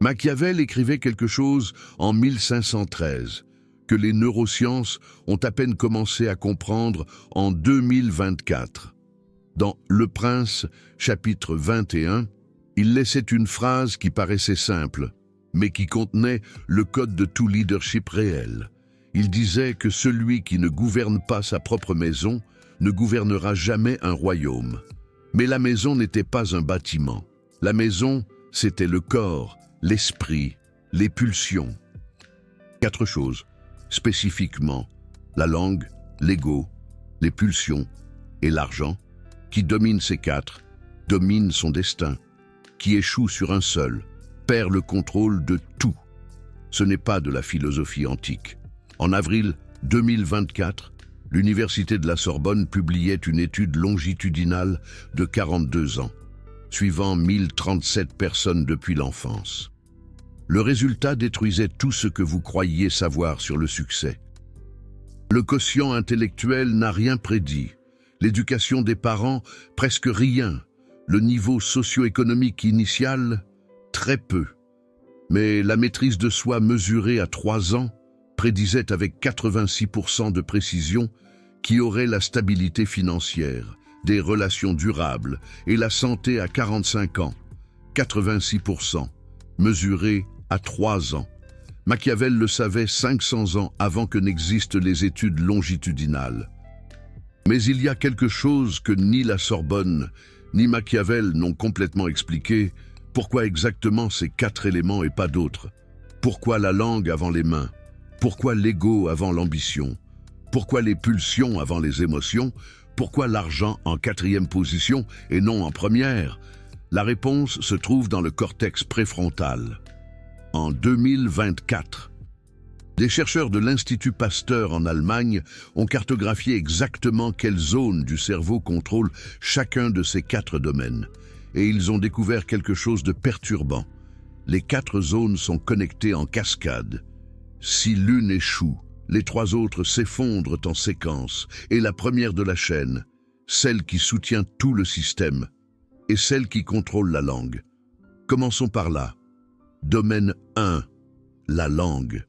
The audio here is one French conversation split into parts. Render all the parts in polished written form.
Machiavel écrivait quelque chose en 1513, que les neurosciences ont à peine commencé à comprendre en 2024. Dans Le Prince, chapitre 21, il laissait une phrase qui paraissait simple, mais qui contenait le code de tout leadership réel. Il disait que celui qui ne gouverne pas sa propre maison ne gouvernera jamais un royaume. Mais la maison n'était pas un bâtiment. La maison, c'était le corps, l'esprit, les pulsions. 4 choses, spécifiquement, la langue, l'ego, les pulsions et l'argent, qui dominent ces 4, dominent son destin, qui échoue sur un seul, perd le contrôle de tout. Ce n'est pas de la philosophie antique. En avril 2024, l'Université de la Sorbonne publiait une étude longitudinale de 42 ans, suivant 1037 personnes depuis l'enfance. Le résultat détruisait tout ce que vous croyiez savoir sur le succès. Le quotient intellectuel n'a rien prédit, l'éducation des parents, presque rien, le niveau socio-économique initial, très peu. Mais la maîtrise de soi mesurée à 3 ans prédisait avec 86% de précision qui aurait la stabilité financière, des relations durables et la santé à 45 ans, 86%, mesuré à 3 ans. Machiavel le savait 500 ans avant que n'existent les études longitudinales. Mais il y a quelque chose que ni la Sorbonne, ni Machiavel n'ont complètement expliqué. Pourquoi exactement ces 4 éléments et pas d'autres? Pourquoi la langue avant les mains? Pourquoi l'ego avant l'ambition? Pourquoi les pulsions avant les émotions? Pourquoi l'argent en 4e position et non en première? La réponse se trouve dans le cortex préfrontal. En 2024, des chercheurs de l'Institut Pasteur en Allemagne ont cartographié exactement quelles zones du cerveau contrôlent chacun de ces 4 domaines. Et ils ont découvert quelque chose de perturbant. Les 4 zones sont connectées en cascade. Si l'une échoue, les 3 autres s'effondrent en séquence, et la première de la chaîne, celle qui soutient tout le système, est celle qui contrôle la langue. Commençons par là. Domaine 1, la langue.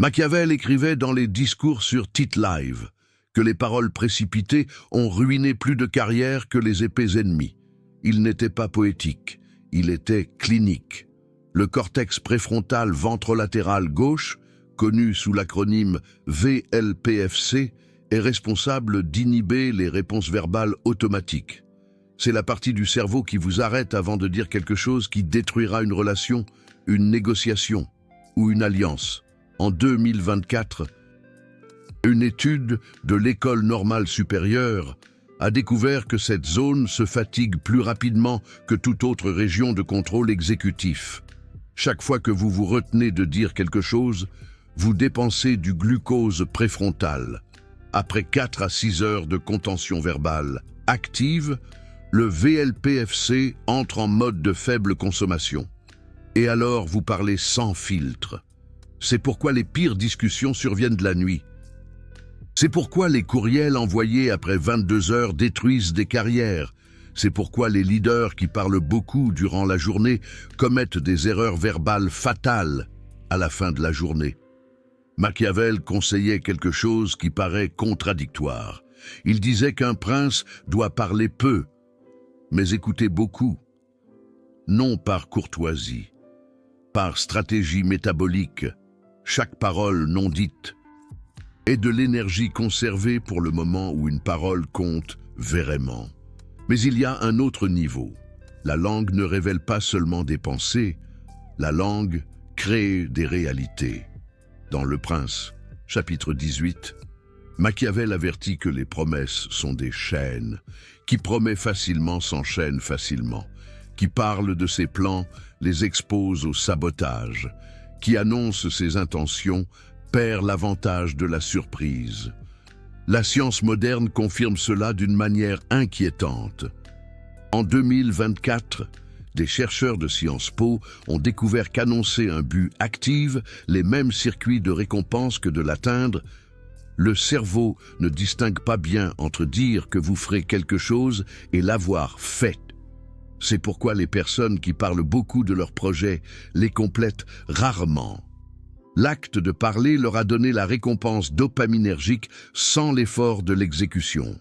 Machiavel écrivait dans les discours sur Tite-Live que les paroles précipitées ont ruiné plus de carrières que les épées ennemies. Il n'était pas poétique, il était clinique. Le cortex préfrontal ventrolatéral gauche, connu sous l'acronyme VLPFC, est responsable d'inhiber les réponses verbales automatiques. C'est la partie du cerveau qui vous arrête avant de dire quelque chose qui détruira une relation, une négociation ou une alliance. En 2024, une étude de l'École normale supérieure a découvert que cette zone se fatigue plus rapidement que toute autre région de contrôle exécutif. Chaque fois que vous vous retenez de dire quelque chose, vous dépensez du glucose préfrontal. Après 4 à 6 heures de contention verbale active, le VLPFC entre en mode de faible consommation. Et alors vous parlez sans filtre. C'est pourquoi les pires discussions surviennent de la nuit. C'est pourquoi les courriels envoyés après 22 heures détruisent des carrières. C'est pourquoi les leaders qui parlent beaucoup durant la journée commettent des erreurs verbales fatales à la fin de la journée. Machiavel conseillait quelque chose qui paraît contradictoire. Il disait qu'un prince doit parler peu, mais écouter beaucoup. Non par courtoisie, par stratégie métabolique, chaque parole non dite, et de l'énergie conservée pour le moment où une parole compte vraiment. Mais il y a un autre niveau. La langue ne révèle pas seulement des pensées, la langue crée des réalités. Dans Le Prince, chapitre 18, Machiavel avertit que les promesses sont des chaînes. Qui promet facilement s'enchaîne facilement. Qui parle de ses plans les expose au sabotage. Qui annonce ses intentions perd l'avantage de la surprise. La science moderne confirme cela d'une manière inquiétante. En 2024, des chercheurs de Sciences Po ont découvert qu'annoncer un but active les mêmes circuits de récompense que de l'atteindre. Le cerveau ne distingue pas bien entre dire que vous ferez quelque chose et l'avoir fait. C'est pourquoi les personnes qui parlent beaucoup de leurs projets les complètent rarement. L'acte de parler leur a donné la récompense dopaminergique sans l'effort de l'exécution.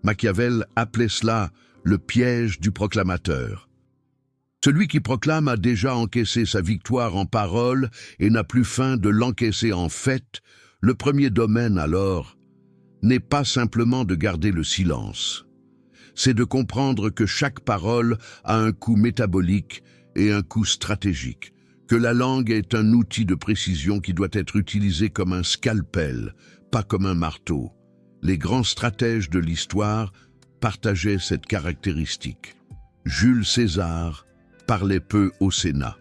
Machiavel appelait cela le piège du proclamateur. Celui qui proclame a déjà encaissé sa victoire en parole et n'a plus faim de l'encaisser en fait. Le premier domaine, alors, n'est pas simplement de garder le silence. C'est de comprendre que chaque parole a un coût métabolique et un coût stratégique, que la langue est un outil de précision qui doit être utilisé comme un scalpel, pas comme un marteau. Les grands stratèges de l'histoire partageaient cette caractéristique. Jules César parlait peu au Sénat.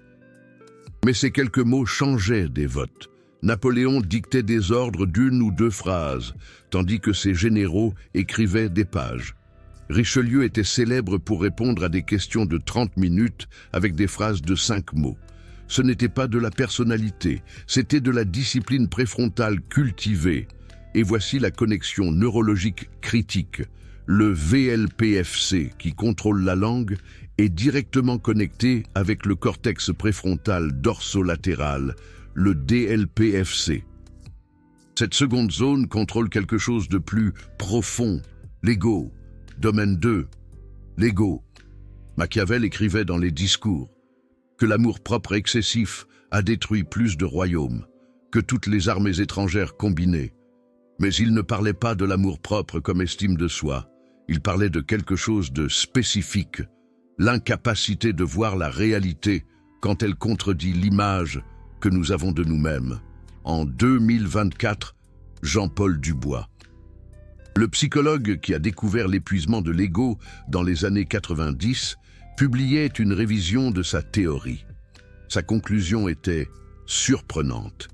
Mais ces quelques mots changeaient des votes. Napoléon dictait des ordres d'une ou deux phrases, tandis que ses généraux écrivaient des pages. Richelieu était célèbre pour répondre à des questions de 30 minutes avec des phrases de 5 mots. Ce n'était pas de la personnalité, c'était de la discipline préfrontale cultivée. Et voici la connexion neurologique critique. Le VLPFC, qui contrôle la langue, est directement connecté avec le cortex préfrontal dorsolatéral, le DLPFC. Cette seconde zone contrôle quelque chose de plus profond, l'ego. Domaine 2, l'ego. Machiavel écrivait dans les discours que l'amour-propre excessif a détruit plus de royaumes que toutes les armées étrangères combinées. Mais il ne parlait pas de l'amour-propre comme estime de soi. Il parlait de quelque chose de spécifique, l'incapacité de voir la réalité quand elle contredit l'image que nous avons de nous-mêmes. En 2024, Jean-Paul Dubois. Le psychologue qui a découvert l'épuisement de l'ego dans les années 90 publiait une révision de sa théorie. Sa conclusion était surprenante.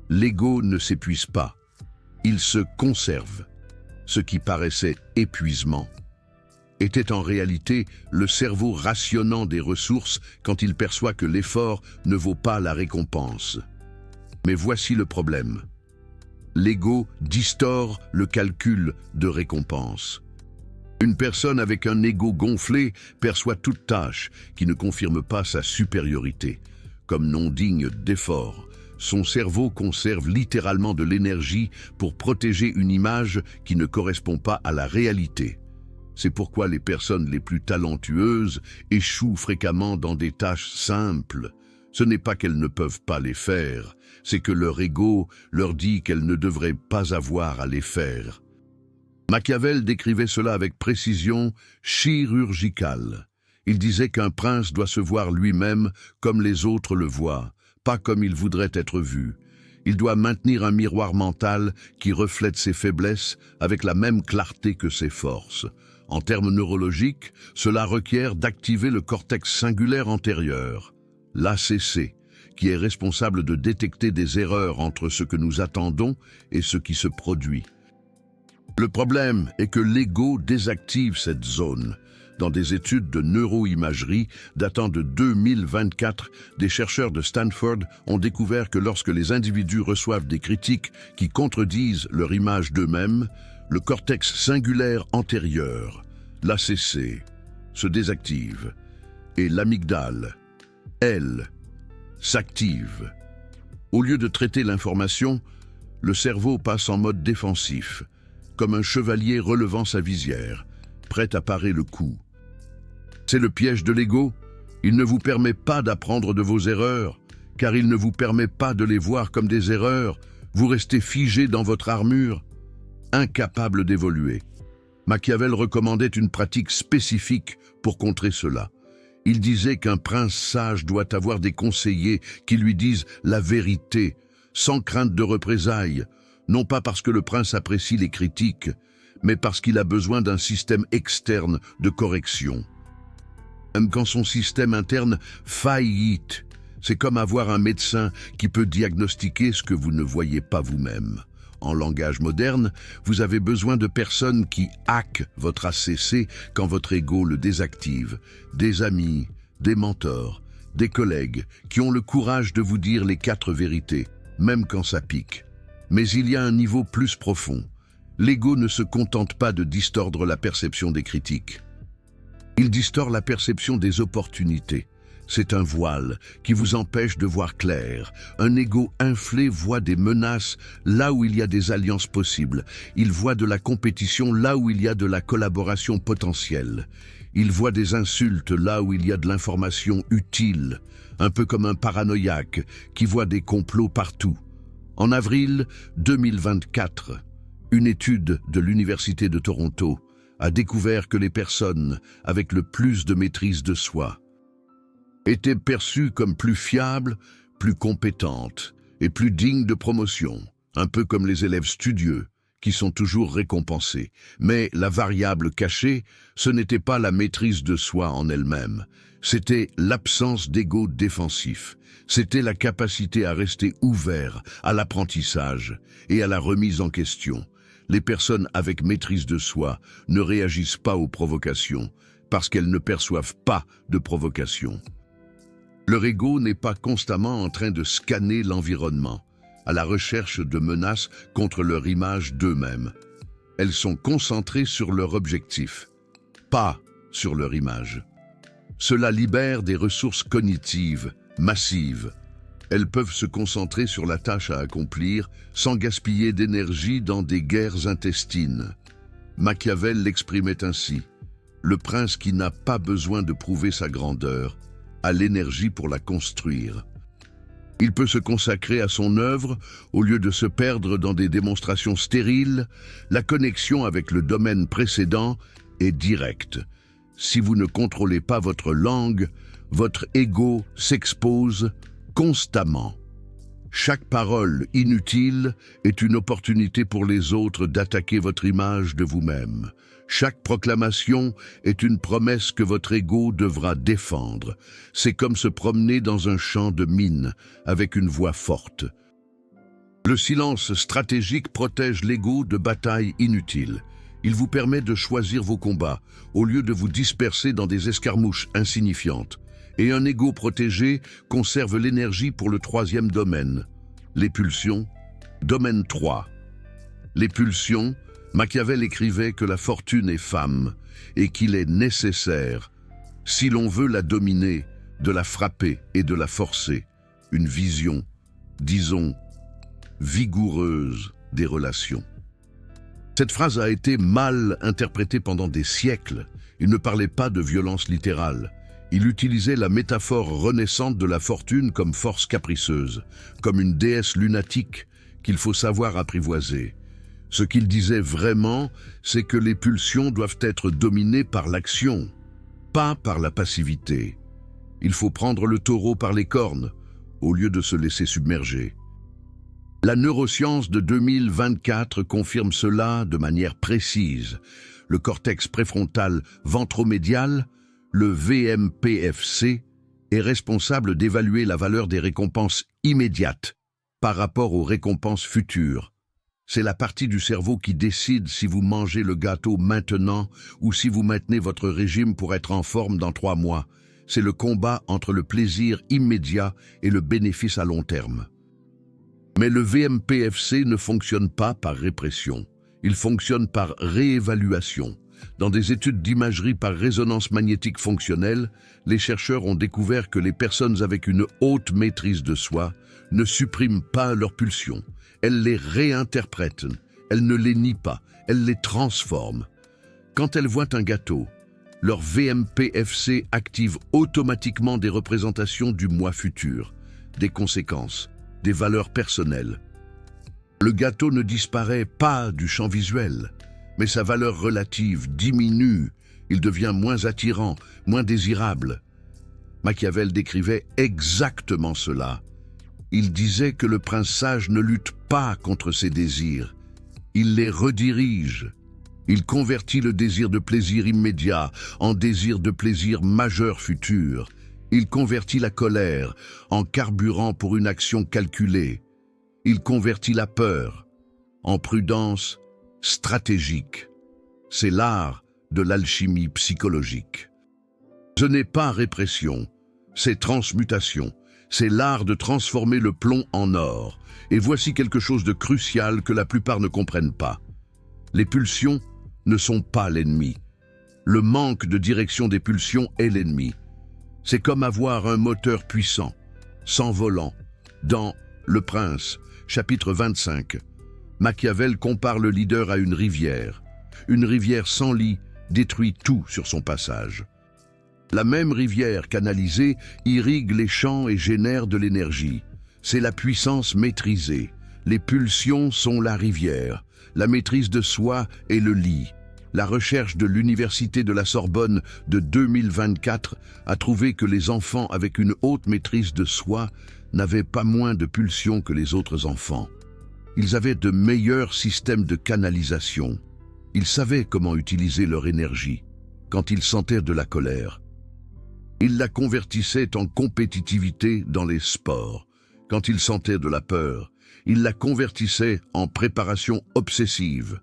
L'ego ne s'épuise pas, il se conserve. Ce qui paraissait épuisement était en réalité le cerveau rationnant des ressources quand il perçoit que l'effort ne vaut pas la récompense. Mais voici le problème. L'ego distord le calcul de récompense. Une personne avec un ego gonflé perçoit toute tâche qui ne confirme pas sa supériorité, comme non digne d'effort. Son cerveau conserve littéralement de l'énergie pour protéger une image qui ne correspond pas à la réalité. C'est pourquoi les personnes les plus talentueuses échouent fréquemment dans des tâches simples. Ce n'est pas qu'elles ne peuvent pas les faire, c'est que leur ego leur dit qu'elles ne devraient pas avoir à les faire. Machiavel décrivait cela avec précision chirurgicale. Il disait qu'un prince doit se voir lui-même comme les autres le voient, pas comme il voudrait être vu. Il doit maintenir un miroir mental qui reflète ses faiblesses avec la même clarté que ses forces. En termes neurologiques, cela requiert d'activer le cortex singulaire antérieur, l'ACC, qui est responsable de détecter des erreurs entre ce que nous attendons et ce qui se produit. Le problème est que l'ego désactive cette zone. Dans des études de neuroimagerie datant de 2024, des chercheurs de Stanford ont découvert que lorsque les individus reçoivent des critiques qui contredisent leur image d'eux-mêmes, le cortex singulaire antérieur, l'ACC, se désactive et l'amygdale, elle, s'active. Au lieu de traiter l'information, le cerveau passe en mode défensif, comme un chevalier relevant sa visière, prêt à parer le coup. C'est le piège de l'ego. Il ne vous permet pas d'apprendre de vos erreurs, car il ne vous permet pas de les voir comme des erreurs. Vous restez figé dans votre armure, incapable d'évoluer. Machiavel recommandait une pratique spécifique pour contrer cela. Il disait qu'un prince sage doit avoir des conseillers qui lui disent la vérité, sans crainte de représailles, non pas parce que le prince apprécie les critiques, mais parce qu'il a besoin d'un système externe de correction. Même quand son système interne faillit, c'est comme avoir un médecin qui peut diagnostiquer ce que vous ne voyez pas vous-même. En langage moderne, vous avez besoin de personnes qui hackent votre ACC quand votre ego le désactive. Des amis, des mentors, des collègues qui ont le courage de vous dire les 4 vérités, même quand ça pique. Mais il y a un niveau plus profond. L'ego ne se contente pas de distordre la perception des critiques. Il distord la perception des opportunités. C'est un voile qui vous empêche de voir clair. Un ego inflé voit des menaces là où il y a des alliances possibles. Il voit de la compétition là où il y a de la collaboration potentielle. Il voit des insultes là où il y a de l'information utile, un peu comme un paranoïaque qui voit des complots partout. En avril 2024, une étude de l'Université de Toronto a découvert que les personnes avec le plus de maîtrise de soi étaient perçues comme plus fiables, plus compétentes et plus dignes de promotion, un peu comme les élèves studieux qui sont toujours récompensés. Mais la variable cachée, ce n'était pas la maîtrise de soi en elle-même, c'était l'absence d'ego défensif, c'était la capacité à rester ouvert à l'apprentissage et à la remise en question. Les personnes avec maîtrise de soi ne réagissent pas aux provocations parce qu'elles ne perçoivent pas de provocation. Leur ego n'est pas constamment en train de scanner l'environnement, à la recherche de menaces contre leur image d'eux-mêmes. Elles sont concentrées sur leur objectif, pas sur leur image. Cela libère des ressources cognitives massives. Elles peuvent se concentrer sur la tâche à accomplir sans gaspiller d'énergie dans des guerres intestines. Machiavel l'exprimait ainsi: le prince qui n'a pas besoin de prouver sa grandeur a l'énergie pour la construire. Il peut se consacrer à son œuvre au lieu de se perdre dans des démonstrations stériles. La connexion avec le domaine précédent est directe. Si vous ne contrôlez pas votre langue, votre ego s'expose constamment. Chaque parole inutile est une opportunité pour les autres d'attaquer votre image de vous-même. Chaque proclamation est une promesse que votre ego devra défendre. C'est comme se promener dans un champ de mines avec une voix forte. Le silence stratégique protège l'ego de batailles inutiles. Il vous permet de choisir vos combats au lieu de vous disperser dans des escarmouches insignifiantes. Et un ego protégé conserve l'énergie pour le troisième domaine, les pulsions. Domaine 3. Les pulsions, Machiavel écrivait que la fortune est femme et qu'il est nécessaire, si l'on veut la dominer, de la frapper et de la forcer. Une vision, disons, vigoureuse des relations. Cette phrase a été mal interprétée pendant des siècles. Il ne parlait pas de violence littérale. Il utilisait la métaphore renaissante de la fortune comme force capricieuse, comme une déesse lunatique qu'il faut savoir apprivoiser. Ce qu'il disait vraiment, c'est que les pulsions doivent être dominées par l'action, pas par la passivité. Il faut prendre le taureau par les cornes, au lieu de se laisser submerger. La neuroscience de 2024 confirme cela de manière précise. Le cortex préfrontal ventromédial, le VMPFC, est responsable d'évaluer la valeur des récompenses immédiates par rapport aux récompenses futures. C'est la partie du cerveau qui décide si vous mangez le gâteau maintenant ou si vous maintenez votre régime pour être en forme dans 3 mois. C'est le combat entre le plaisir immédiat et le bénéfice à long terme. Mais le VMPFC ne fonctionne pas par répression. Il fonctionne par réévaluation. Dans des études d'imagerie par résonance magnétique fonctionnelle, les chercheurs ont découvert que les personnes avec une haute maîtrise de soi ne suppriment pas leurs pulsions. Elles les réinterprètent, elles ne les nient pas, elles les transforment. Quand elles voient un gâteau, leur VMPFC active automatiquement des représentations du moi futur, des conséquences, des valeurs personnelles. Le gâteau ne disparaît pas du champ visuel, mais sa valeur relative diminue, il devient moins attirant, moins désirable. Machiavel décrivait exactement cela. Il disait que le prince sage ne lutte pas contre ses désirs, il les redirige. Il convertit le désir de plaisir immédiat en désir de plaisir majeur futur. Il convertit la colère en carburant pour une action calculée. Il convertit la peur en prudence stratégique. C'est l'art de l'alchimie psychologique. Ce n'est pas répression, c'est transmutation. C'est l'art de transformer le plomb en or. Et voici quelque chose de crucial que la plupart ne comprennent pas. Les pulsions ne sont pas l'ennemi. Le manque de direction des pulsions est l'ennemi. C'est comme avoir un moteur puissant, sans volant. Dans Le Prince, chapitre 25, Machiavel compare le leader à une rivière. Une rivière sans lit détruit tout sur son passage. La même rivière canalisée irrigue les champs et génère de l'énergie. C'est la puissance maîtrisée. Les pulsions sont la rivière. La maîtrise de soi est le lit. La recherche de l'Université de la Sorbonne de 2024 a trouvé que les enfants avec une haute maîtrise de soi n'avaient pas moins de pulsions que les autres enfants. Ils avaient de meilleurs systèmes de canalisation. Ils savaient comment utiliser leur énergie quand ils sentaient de la colère. Ils la convertissaient en compétitivité dans les sports. Quand ils sentaient de la peur, ils la convertissaient en préparation obsessive.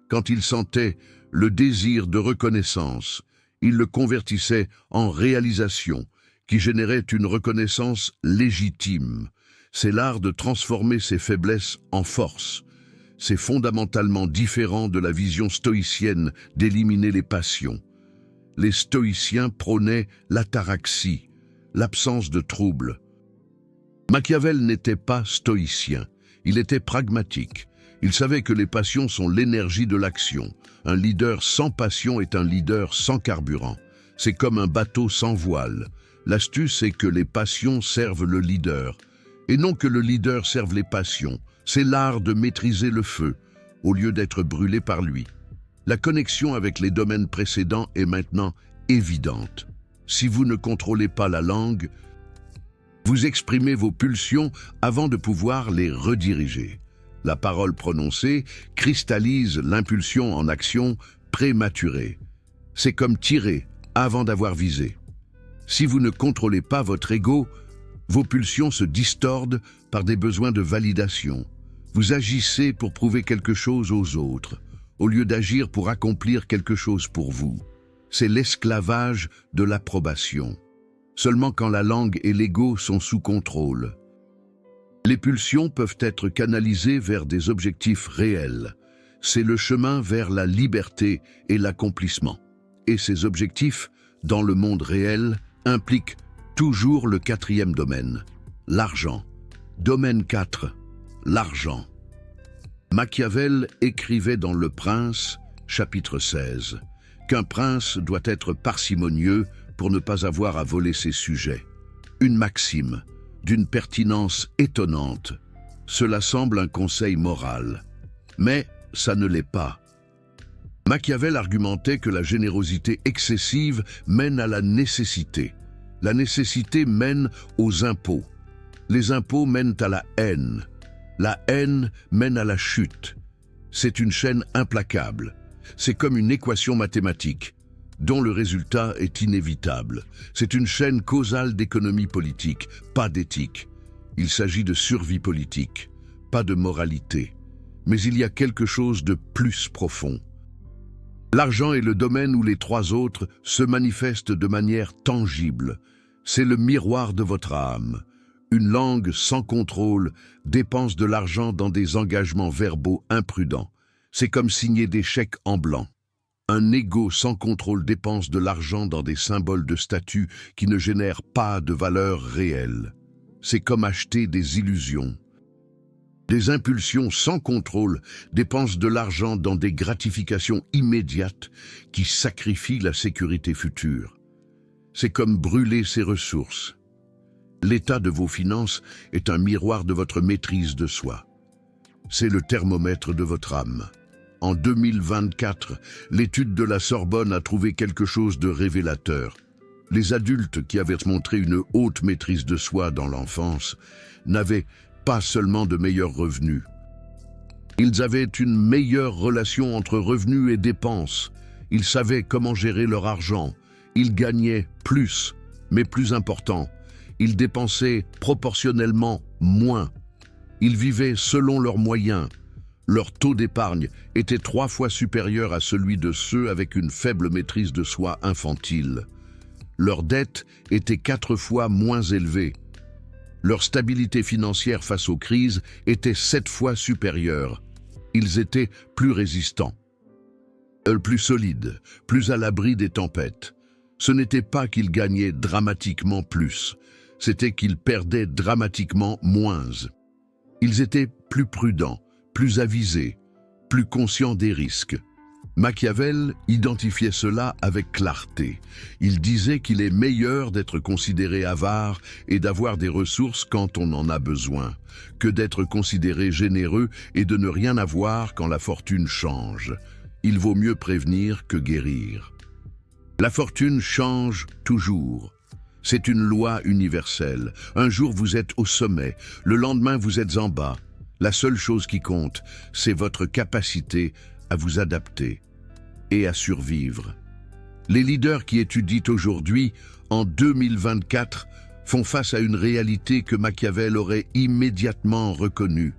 Quand ils sentaient le désir de reconnaissance, ils le convertissaient en réalisation, qui générait une reconnaissance légitime. C'est l'art de transformer ses faiblesses en force. C'est fondamentalement différent de la vision stoïcienne d'éliminer les passions. Les stoïciens prônaient l'ataraxie, l'absence de trouble. Machiavel n'était pas stoïcien, il était pragmatique. Il savait que les passions sont l'énergie de l'action. Un leader sans passion est un leader sans carburant. C'est comme un bateau sans voile. L'astuce est que les passions servent le leader, et non que le leader serve les passions. C'est l'art de maîtriser le feu, au lieu d'être brûlé par lui. La connexion avec les domaines précédents est maintenant évidente. Si vous ne contrôlez pas la langue, vous exprimez vos pulsions avant de pouvoir les rediriger. La parole prononcée cristallise l'impulsion en action prématurée. C'est comme tirer avant d'avoir visé. Si vous ne contrôlez pas votre ego, vos pulsions se distordent par des besoins de validation. Vous agissez pour prouver quelque chose aux autres, au lieu d'agir pour accomplir quelque chose pour vous. C'est l'esclavage de l'approbation. Seulement quand la langue et l'ego sont sous contrôle. Les pulsions peuvent être canalisées vers des objectifs réels. C'est le chemin vers la liberté et l'accomplissement. Et ces objectifs, dans le monde réel, impliquent toujours le quatrième domaine, l'argent. Domaine 4, l'argent. Machiavel écrivait dans Le Prince, chapitre 16, qu'un prince doit être parcimonieux pour ne pas avoir à voler ses sujets. Une maxime, d'une pertinence étonnante. Cela semble un conseil moral, mais ça ne l'est pas. Machiavel argumentait que la générosité excessive mène à la nécessité. La nécessité mène aux impôts. Les impôts mènent à la haine. La haine mène à la chute. C'est une chaîne implacable. C'est comme une équation mathématique, dont le résultat est inévitable. C'est une chaîne causale d'économie politique, pas d'éthique. Il s'agit de survie politique, pas de moralité. Mais il y a quelque chose de plus profond. L'argent est le domaine où les trois autres se manifestent de manière tangible. C'est le miroir de votre âme. Une langue sans contrôle dépense de l'argent dans des engagements verbaux imprudents. C'est comme signer des chèques en blanc. Un ego sans contrôle dépense de l'argent dans des symboles de statut qui ne génèrent pas de valeur réelle. C'est comme acheter des illusions. Des impulsions sans contrôle dépensent de l'argent dans des gratifications immédiates qui sacrifient la sécurité future. C'est comme brûler ses ressources. L'état de vos finances est un miroir de votre maîtrise de soi. C'est le thermomètre de votre âme. En 2024, l'étude de la Sorbonne a trouvé quelque chose de révélateur. Les adultes qui avaient montré une haute maîtrise de soi dans l'enfance n'avaient pas seulement de meilleurs revenus. Ils avaient une meilleure relation entre revenus et dépenses. Ils savaient comment gérer leur argent. Ils gagnaient plus, mais plus important. Ils dépensaient proportionnellement moins. Ils vivaient selon leurs moyens. Leur taux d'épargne était 3 fois supérieur à celui de ceux avec une faible maîtrise de soi infantile. Leur dette était 4 fois moins élevée. Leur stabilité financière face aux crises était 7 fois supérieure. Ils étaient plus résistants. plus solide, plus à l'abri des tempêtes. Ce n'était pas qu'ils gagnaient dramatiquement plus, c'était qu'ils perdaient dramatiquement moins. Ils étaient plus prudents, plus avisés, plus conscients des risques. Machiavel identifiait cela avec clarté. Il disait qu'il est meilleur d'être considéré avare et d'avoir des ressources quand on en a besoin, que d'être considéré généreux et de ne rien avoir quand la fortune change. Il vaut mieux prévenir que guérir. La fortune change toujours. C'est une loi universelle. Un jour vous êtes au sommet, le lendemain vous êtes en bas. La seule chose qui compte, c'est votre capacité à vous adapter et à survivre. Les leaders qui étudient aujourd'hui, en 2024, font face à une réalité que Machiavel aurait immédiatement reconnue.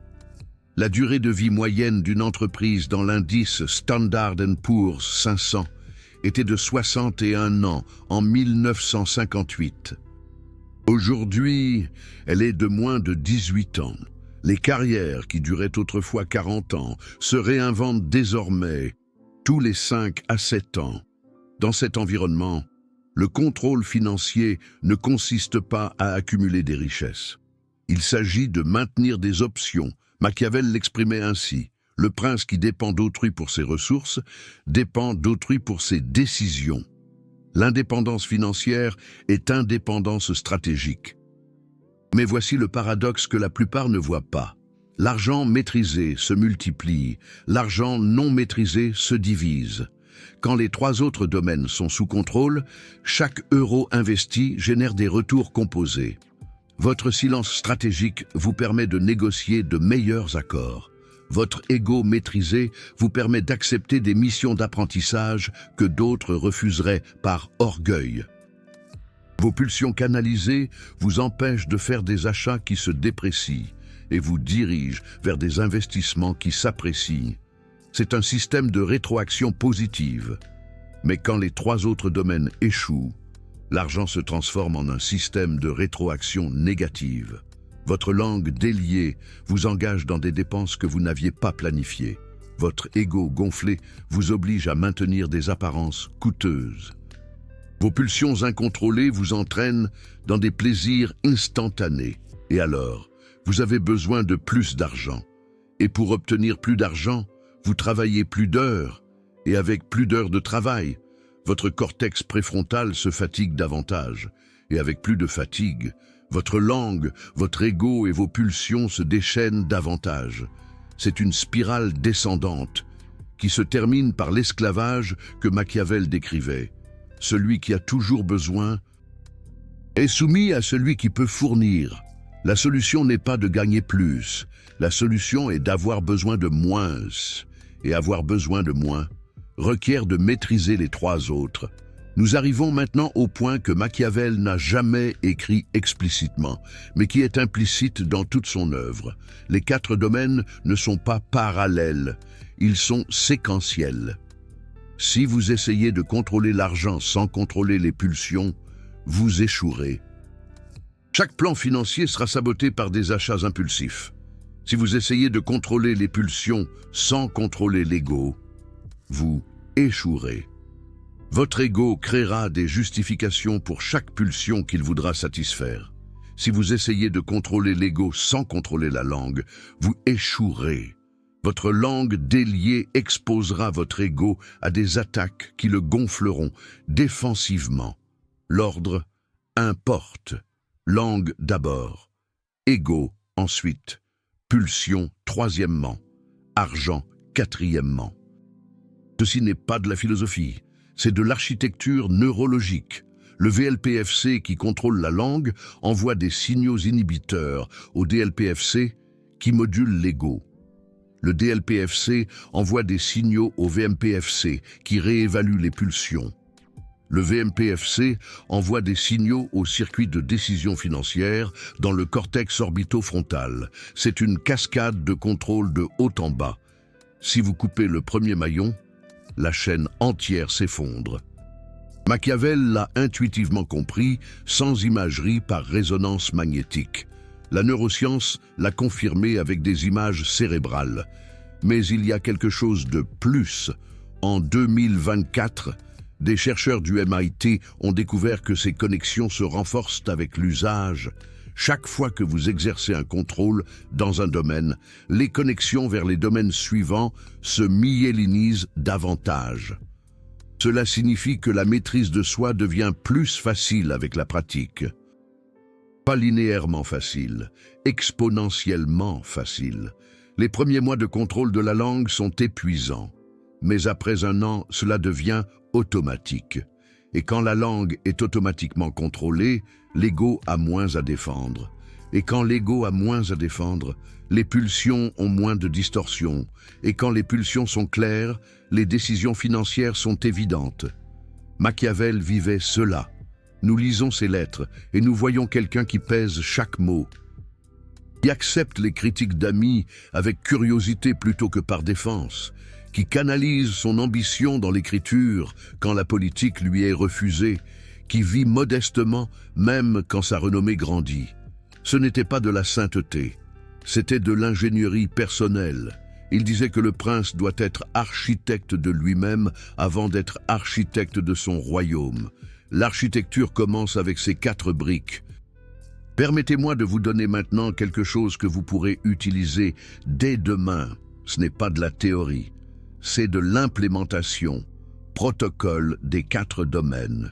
La durée de vie moyenne d'une entreprise dans l'indice Standard & Poor's 500 était de 61 ans en 1958. Aujourd'hui, elle est de moins de 18 ans. Les carrières qui duraient autrefois 40 ans se réinventent désormais tous les 5 à 7 ans. Dans cet environnement, le contrôle financier ne consiste pas à accumuler des richesses. Il s'agit de maintenir des options. Machiavel l'exprimait ainsi. Le prince qui dépend d'autrui pour ses ressources dépend d'autrui pour ses décisions. L'indépendance financière est indépendance stratégique. Mais voici le paradoxe que la plupart ne voient pas. L'argent maîtrisé se multiplie, l'argent non maîtrisé se divise. Quand les 3 autres domaines sont sous contrôle, chaque euro investi génère des retours composés. Votre silence stratégique vous permet de négocier de meilleurs accords. Votre ego maîtrisé vous permet d'accepter des missions d'apprentissage que d'autres refuseraient par orgueil. Vos pulsions canalisées vous empêchent de faire des achats qui se déprécient et vous dirigent vers des investissements qui s'apprécient. C'est un système de rétroaction positive. Mais quand les 3 autres domaines échouent, l'argent se transforme en un système de rétroaction négative. Votre langue déliée vous engage dans des dépenses que vous n'aviez pas planifiées. Votre ego gonflé vous oblige à maintenir des apparences coûteuses. Vos pulsions incontrôlées vous entraînent dans des plaisirs instantanés. Et alors, vous avez besoin de plus d'argent. Et pour obtenir plus d'argent, vous travaillez plus d'heures. Et avec plus d'heures de travail, votre cortex préfrontal se fatigue davantage. Et avec plus de fatigue, votre langue, votre ego et vos pulsions se déchaînent davantage. C'est une spirale descendante qui se termine par l'esclavage que Machiavel décrivait. Celui qui a toujours besoin est soumis à celui qui peut fournir. La solution n'est pas de gagner plus, la solution est d'avoir besoin de moins. Et avoir besoin de moins requiert de maîtriser les 3 autres. Nous arrivons maintenant au point que Machiavel n'a jamais écrit explicitement, mais qui est implicite dans toute son œuvre. Les 4 domaines ne sont pas parallèles, ils sont séquentiels. Si vous essayez de contrôler l'argent sans contrôler les pulsions, vous échouerez. Chaque plan financier sera saboté par des achats impulsifs. Si vous essayez de contrôler les pulsions sans contrôler l'ego, vous échouerez. Votre ego créera des justifications pour chaque pulsion qu'il voudra satisfaire. Si vous essayez de contrôler l'ego sans contrôler la langue, vous échouerez. Votre langue déliée exposera votre ego à des attaques qui le gonfleront défensivement. L'ordre importe. Langue d'abord. Ego ensuite. Pulsion troisièmement. Argent quatrièmement. Ceci n'est pas de la philosophie, c'est de l'architecture neurologique. Le VLPFC qui contrôle la langue envoie des signaux inhibiteurs au DLPFC qui module l'ego. Le DLPFC envoie des signaux au VMPFC qui réévalue les pulsions. Le VMPFC envoie des signaux au circuit de décision financière dans le cortex orbitofrontal. C'est une cascade de contrôle de haut en bas. Si vous coupez le premier maillon, la chaîne entière s'effondre. Machiavel l'a intuitivement compris, sans imagerie par résonance magnétique. La neuroscience l'a confirmé avec des images cérébrales. Mais il y a quelque chose de plus En 2024, des chercheurs du MIT ont découvert que ces connexions se renforcent avec l'usage. Chaque fois que vous exercez un contrôle dans un domaine, les connexions vers les domaines suivants se myélinisent davantage. Cela signifie que la maîtrise de soi devient plus facile avec la pratique. Pas linéairement facile, exponentiellement facile. Les premiers mois de contrôle de la langue sont épuisants. Mais après un an, cela devient automatique. Et quand la langue est automatiquement contrôlée, l'ego a moins à défendre. Et quand l'ego a moins à défendre, les pulsions ont moins de distorsion. Et quand les pulsions sont claires, les décisions financières sont évidentes. Machiavel vivait cela. Nous lisons ses lettres et nous voyons quelqu'un qui pèse chaque mot, qui accepte les critiques d'amis avec curiosité plutôt que par défense, qui canalise son ambition dans l'écriture quand la politique lui est refusée, qui vit modestement même quand sa renommée grandit. Ce n'était pas de la sainteté, c'était de l'ingénierie personnelle. Il disait que le prince doit être architecte de lui-même avant d'être architecte de son royaume. L'architecture commence avec ces 4 briques. Permettez-moi de vous donner maintenant quelque chose que vous pourrez utiliser dès demain. Ce n'est pas de la théorie, c'est de l'implémentation, protocole des 4 domaines.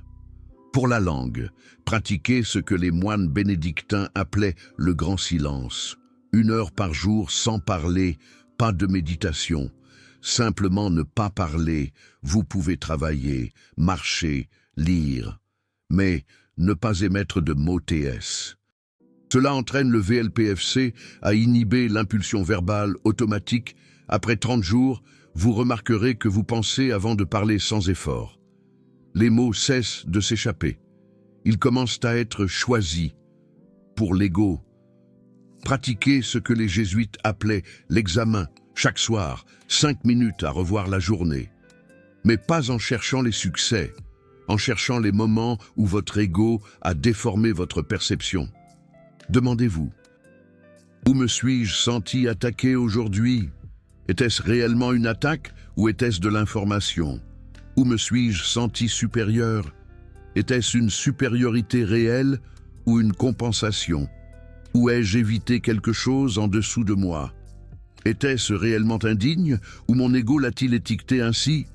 Pour la langue, pratiquez ce que les moines bénédictins appelaient le grand silence. 1 heure par jour sans parler, pas de méditation. Simplement ne pas parler, vous pouvez travailler, marcher, lire, mais ne pas émettre de mots TS. Cela entraîne le VLPFC à inhiber l'impulsion verbale automatique. Après 30 jours, vous remarquerez que vous pensez avant de parler sans effort. Les mots cessent de s'échapper. Ils commencent à être choisis. Pour l'ego, pratiquez ce que les jésuites appelaient l'examen, chaque soir, 5 minutes à revoir la journée. Mais pas en cherchant les succès, en cherchant les moments où votre ego a déformé votre perception. Demandez-vous, où me suis-je senti attaqué aujourd'hui? Était-ce réellement une attaque ou était-ce de l'information? Où me suis-je senti supérieur? Était-ce une supériorité réelle ou une compensation? Ou ai-je évité quelque chose en dessous de moi? Était-ce réellement indigne ou mon ego l'a-t-il étiqueté ainsi?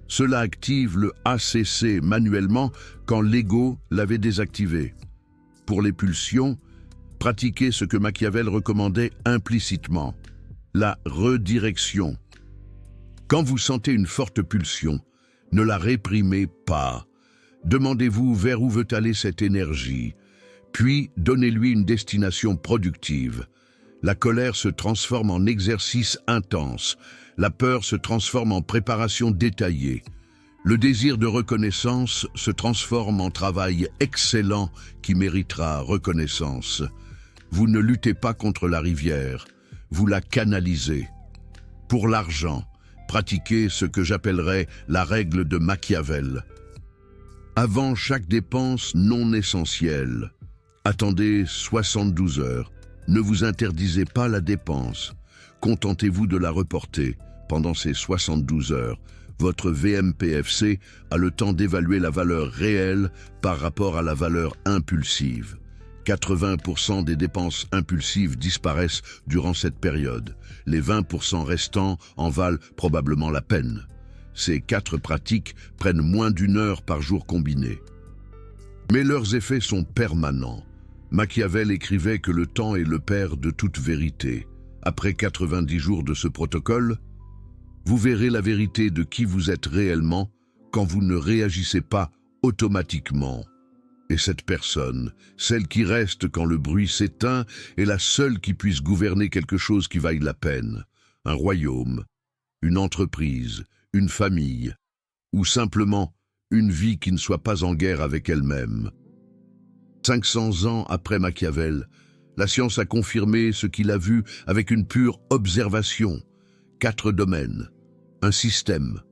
Cela active le ACC manuellement quand l'ego l'avait désactivé. Pour les pulsions, pratiquez ce que Machiavel recommandait implicitement, la redirection. Quand vous sentez une forte pulsion, ne la réprimez pas. Demandez-vous vers où veut aller cette énergie, puis donnez-lui une destination productive. La colère se transforme en exercice intense, la peur se transforme en préparation détaillée. Le désir de reconnaissance se transforme en travail excellent qui méritera reconnaissance. Vous ne luttez pas contre la rivière, vous la canalisez. Pour l'argent, pratiquez ce que j'appellerais la règle de Machiavel. Avant chaque dépense non essentielle, attendez 72 heures. Ne vous interdisez pas la dépense. Contentez-vous de la reporter. Pendant ces 72 heures, votre VMPFC a le temps d'évaluer la valeur réelle par rapport à la valeur impulsive. 80% des dépenses impulsives disparaissent durant cette période. Les 20% restants en valent probablement la peine. Ces 4 pratiques prennent moins d'1 heure par jour combinées. Mais leurs effets sont permanents. Machiavel écrivait que le temps est le père de toute vérité. Après 90 jours de ce protocole, vous verrez la vérité de qui vous êtes réellement quand vous ne réagissez pas automatiquement. Et cette personne, celle qui reste quand le bruit s'éteint, est la seule qui puisse gouverner quelque chose qui vaille la peine. Un royaume, une entreprise, une famille, ou simplement une vie qui ne soit pas en guerre avec elle-même. 500 ans après Machiavel, la science a confirmé ce qu'il a vu avec une pure observation. 4 domaines, un système,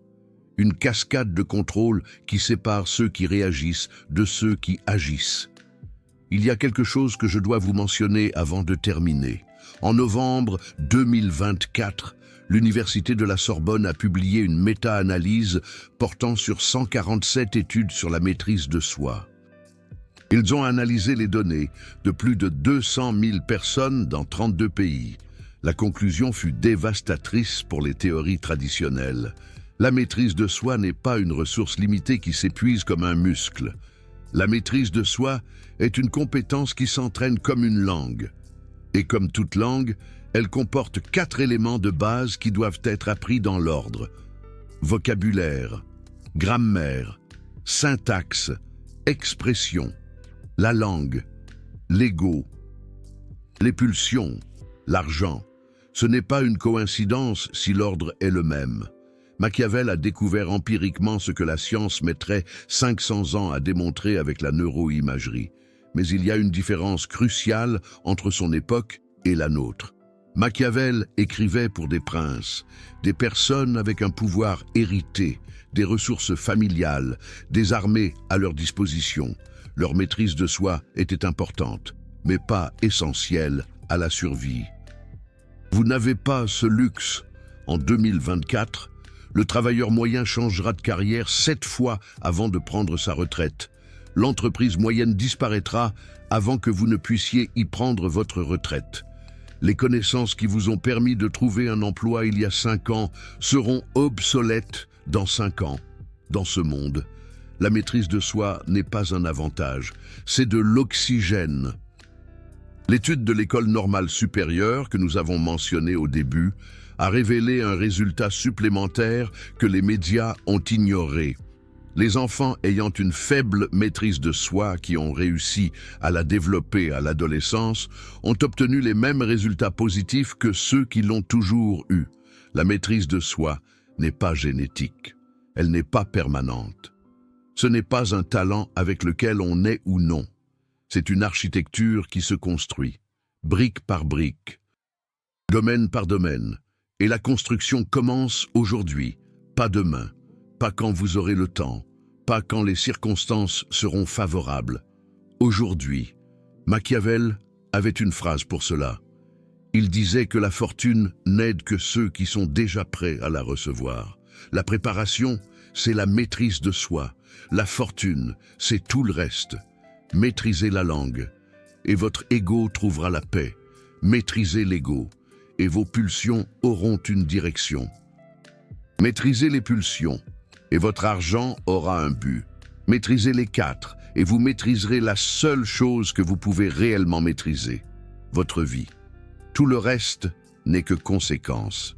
une cascade de contrôle qui sépare ceux qui réagissent de ceux qui agissent. Il y a quelque chose que je dois vous mentionner avant de terminer. En novembre 2024, l'Université de la Sorbonne a publié une méta-analyse portant sur 147 études sur la maîtrise de soi. Ils ont analysé les données de plus de 200 000 personnes dans 32 pays. La conclusion fut dévastatrice pour les théories traditionnelles. La maîtrise de soi n'est pas une ressource limitée qui s'épuise comme un muscle. La maîtrise de soi est une compétence qui s'entraîne comme une langue. Et comme toute langue, elle comporte 4 éléments de base qui doivent être appris dans l'ordre: vocabulaire, grammaire, syntaxe, expression, la langue, l'ego, les pulsions, l'argent. Ce n'est pas une coïncidence si l'ordre est le même. Machiavel a découvert empiriquement ce que la science mettrait 500 ans à démontrer avec la neuroimagerie. Mais il y a une différence cruciale entre son époque et la nôtre. Machiavel écrivait pour des princes, des personnes avec un pouvoir hérité, des ressources familiales, des armées à leur disposition. Leur maîtrise de soi était importante, mais pas essentielle à la survie. Vous n'avez pas ce luxe. En 2024, le travailleur moyen changera de carrière 7 fois avant de prendre sa retraite. L'entreprise moyenne disparaîtra avant que vous ne puissiez y prendre votre retraite. Les connaissances qui vous ont permis de trouver un emploi il y a 5 ans seront obsolètes dans 5 ans. Dans ce monde, la maîtrise de soi n'est pas un avantage, c'est de l'oxygène. L'étude de l'école normale supérieure que nous avons mentionnée au début a révélé un résultat supplémentaire que les médias ont ignoré. Les enfants ayant une faible maîtrise de soi qui ont réussi à la développer à l'adolescence ont obtenu les mêmes résultats positifs que ceux qui l'ont toujours eu. La maîtrise de soi n'est pas génétique, elle n'est pas permanente. Ce n'est pas un talent avec lequel on est ou non. C'est une architecture qui se construit, brique par brique, domaine par domaine. Et la construction commence aujourd'hui, pas demain, pas quand vous aurez le temps, pas quand les circonstances seront favorables. Aujourd'hui, Machiavel avait une phrase pour cela. Il disait que la fortune n'aide que ceux qui sont déjà prêts à la recevoir. La préparation, c'est la maîtrise de soi. La fortune, c'est tout le reste. Maîtrisez la langue, et votre ego trouvera la paix. Maîtrisez l'ego, et vos pulsions auront une direction. Maîtrisez les pulsions, et votre argent aura un but. Maîtrisez les 4, et vous maîtriserez la seule chose que vous pouvez réellement maîtriser, votre vie. Tout le reste n'est que conséquence.